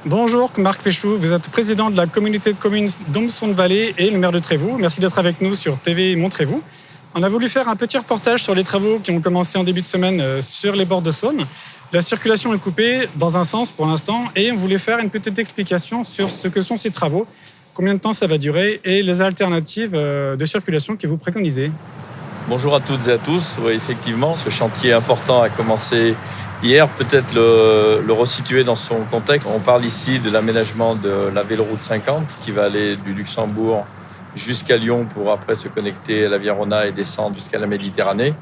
Bonjour, Marc Péchou, vous êtes président de la communauté de communes d'Omson-Vallée et le maire de Trévoux. Merci d'être avec nous sur TV Montrez-vous. On a voulu faire un petit reportage sur les travaux qui ont commencé en début de semaine sur les bords de Saône. La circulation est coupée dans un sens pour l'instant et on voulait faire une petite explication sur ce que sont ces travaux, combien de temps ça va durer et les alternatives de circulation que vous préconisez. Bonjour à toutes et à tous. Oui, effectivement, ce chantier important a commencé hier. Peut-être le resituer dans son contexte. On parle ici de l'aménagement de la véloroute 50 qui va aller du Luxembourg jusqu'à Lyon pour après se connecter à la Virona et descendre jusqu'à la Méditerranée.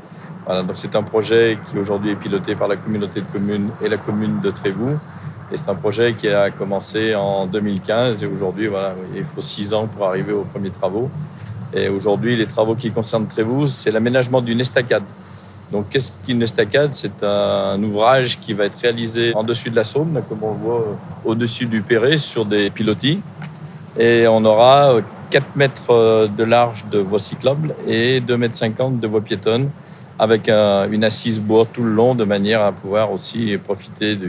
Voilà, donc c'est un projet qui aujourd'hui est piloté par la communauté de communes et la commune de Trévoux. Et c'est un projet qui a commencé en 2015 et aujourd'hui, voilà, il faut 6 ans pour arriver aux premiers travaux. Et aujourd'hui, les travaux qui concernent Trévoux, c'est l'aménagement d'une estacade. Donc, qu'est-ce qu'une estacade ? C'est un ouvrage qui va être réalisé en dessus de la Saône, là, comme on le voit au-dessus du Perret, sur des pilotis. Et on aura 4 mètres de large de voie cyclable et 2,50 m de voie piétonne, avec une assise bois tout le long, de manière à pouvoir aussi profiter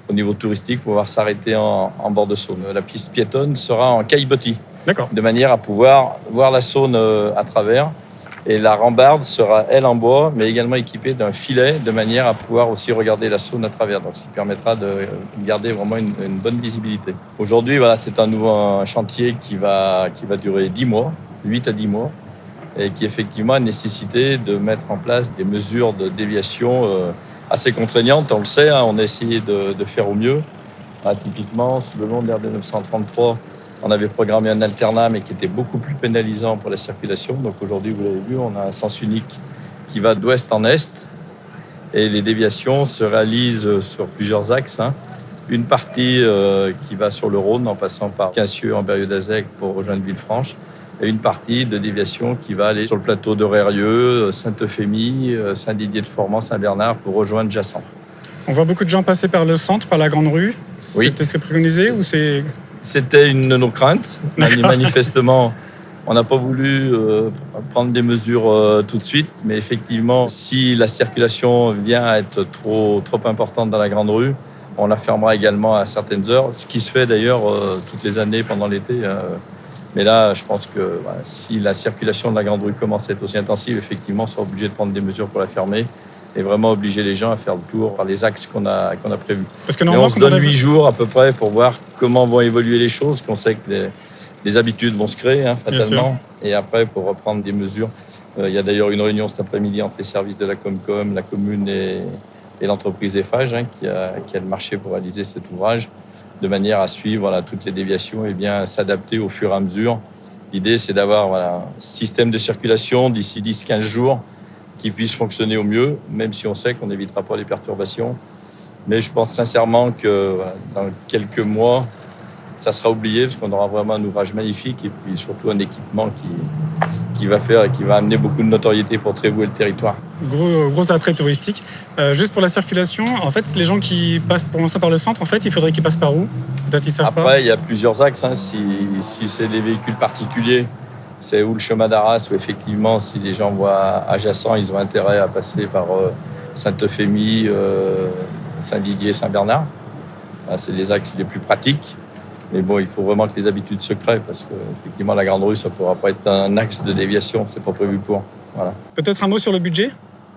au niveau touristique, pouvoir s'arrêter en bord de Saône. La piste piétonne sera en caillebotis. D'accord. De manière à pouvoir voir la Saône à travers. Et la rambarde sera, elle, en bois, mais également équipée d'un filet, de manière à pouvoir aussi regarder la Saône à travers. Donc, ce qui permettra de garder vraiment une bonne visibilité. Aujourd'hui, voilà, c'est un chantier qui va durer 10 mois, 8 à 10 mois, et qui effectivement a nécessité de mettre en place des mesures de déviation assez contraignantes. On le sait, hein, on a essayé de faire au mieux. Typiquement, le long de l'RD 933, on avait programmé un alternat, mais qui était beaucoup plus pénalisant pour la circulation. Donc aujourd'hui, vous l'avez vu, on a un sens unique qui va d'ouest en est. Et les déviations se réalisent sur plusieurs axes. Une partie qui va sur le Rhône, en passant par Quincieux, Ambérieu-d'Azec pour rejoindre Villefranche. Et une partie de déviation qui va aller sur le plateau de Rérieux, Sainte-Euphémie, Saint-Didier-de-Formans, Saint-Bernard pour rejoindre Jassan. On voit beaucoup de gens passer par le centre, par la Grande Rue. Oui. C'était ce qui est préconisé ou c'est... C'était une de nos craintes. Manifestement, on n'a pas voulu prendre des mesures tout de suite. Mais effectivement, si la circulation vient à être trop importante dans la Grande Rue, on la fermera également à certaines heures. Ce qui se fait d'ailleurs toutes les années pendant l'été. Mais là, je pense que si la circulation de la Grande Rue commence à être aussi intensive, effectivement, on sera obligé de prendre des mesures pour la fermer et vraiment obliger les gens à faire le tour par les axes qu'on a prévus. Parce que on se donne 8 jours à peu près pour voir comment vont évoluer les choses, qu'on sait que les habitudes vont se créer fatalement, et après pour reprendre des mesures. Il y a d'ailleurs une réunion cet après-midi entre les services de la Comcom, la commune et l'entreprise Eiffage qui a le marché pour réaliser cet ouvrage, de manière à suivre toutes les déviations et bien s'adapter au fur et à mesure. L'idée, c'est d'avoir un système de circulation d'ici 10-15 jours qui puisse fonctionner au mieux, même si on sait qu'on n'évitera pas les perturbations. Mais je pense sincèrement que dans quelques mois, ça sera oublié parce qu'on aura vraiment un ouvrage magnifique et puis surtout un équipement qui va amener beaucoup de notoriété pour Trévoux et le territoire. Gros attrait touristique. Juste pour la circulation, en fait, les gens qui passent pour l'instant par le centre, en fait, il faudrait qu'ils passent par où ? Peut-être ils savent pas. Après, il y a plusieurs axes. Si c'est des véhicules particuliers, c'est où le chemin d'Arras, où effectivement, si les gens voient à Jassan, ils ont intérêt à passer par Sainte-Euphémie, Saint-Didier, Saint-Bernard. C'est les axes les plus pratiques. Mais bon, il faut vraiment que les habitudes se créent parce que effectivement, la Grande Rue, ça ne pourra pas être un axe de déviation. C'est pas prévu pour. Voilà. Peut-être un mot sur le budget ?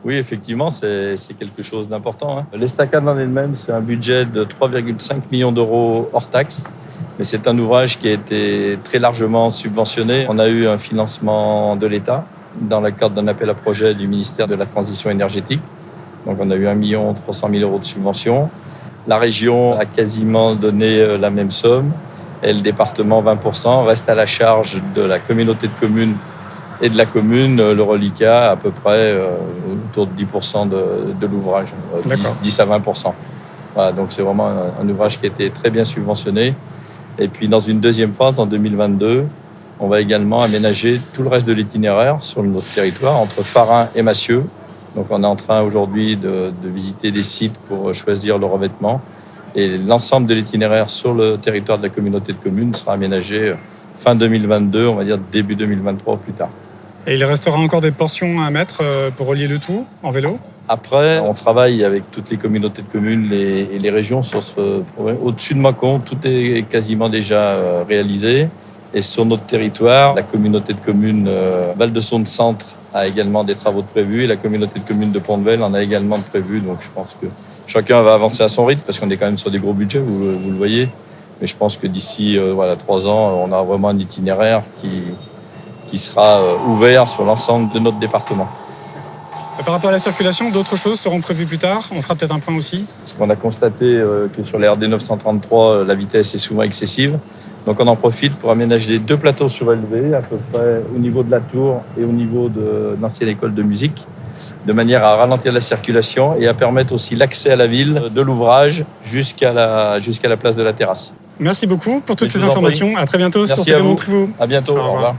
Oui, effectivement, c'est quelque chose d'important. L'estacade en elle-même, c'est un budget de 3,5 millions d'euros hors taxe. Mais c'est un ouvrage qui a été très largement subventionné. On a eu un financement de l'État dans le cadre d'un appel à projet du ministère de la Transition énergétique. Donc on a eu 1 300 000 euros de subvention. La région a quasiment donné la même somme et le département 20%. Reste à la charge de la communauté de communes et de la commune le reliquat à peu près autour de 10% de l'ouvrage, 10 à 20%. Voilà, donc c'est vraiment un ouvrage qui a été très bien subventionné. Et puis dans une deuxième phase, en 2022, on va également aménager tout le reste de l'itinéraire sur notre territoire, entre Farin et Massieux. Donc on est en train aujourd'hui de visiter des sites pour choisir le revêtement. Et l'ensemble de l'itinéraire sur le territoire de la communauté de communes sera aménagé fin 2022, on va dire début 2023 ou plus tard. Et il restera encore des portions à mettre pour relier le tout en vélo ? Après, on travaille avec toutes les communautés de communes et les régions sur ce projet. Au-dessus de Mâcon, tout est quasiment déjà réalisé. Et sur notre territoire, la communauté de communes Val-de-Saône Centre a également des travaux de prévus et la communauté de communes de Pont-de-Vel en a également de prévus. Donc je pense que chacun va avancer à son rythme parce qu'on est quand même sur des gros budgets, vous le voyez. Mais je pense que d'ici 3 ans, on a vraiment un itinéraire qui sera ouvert sur l'ensemble de notre département. Par rapport à la circulation, d'autres choses seront prévues plus tard. On fera peut-être un point aussi. Parce qu'on a constaté que sur les RD 933, la vitesse est souvent excessive. Donc on en profite pour aménager 2 plateaux surélevés, à peu près au niveau de la tour et au niveau de l'ancienne école de musique, de manière à ralentir la circulation et à permettre aussi l'accès à la ville de l'ouvrage jusqu'à la place de la terrasse. Merci beaucoup pour toutes ces informations. À très bientôt sur TV Montrez-vous. À bientôt. Au revoir.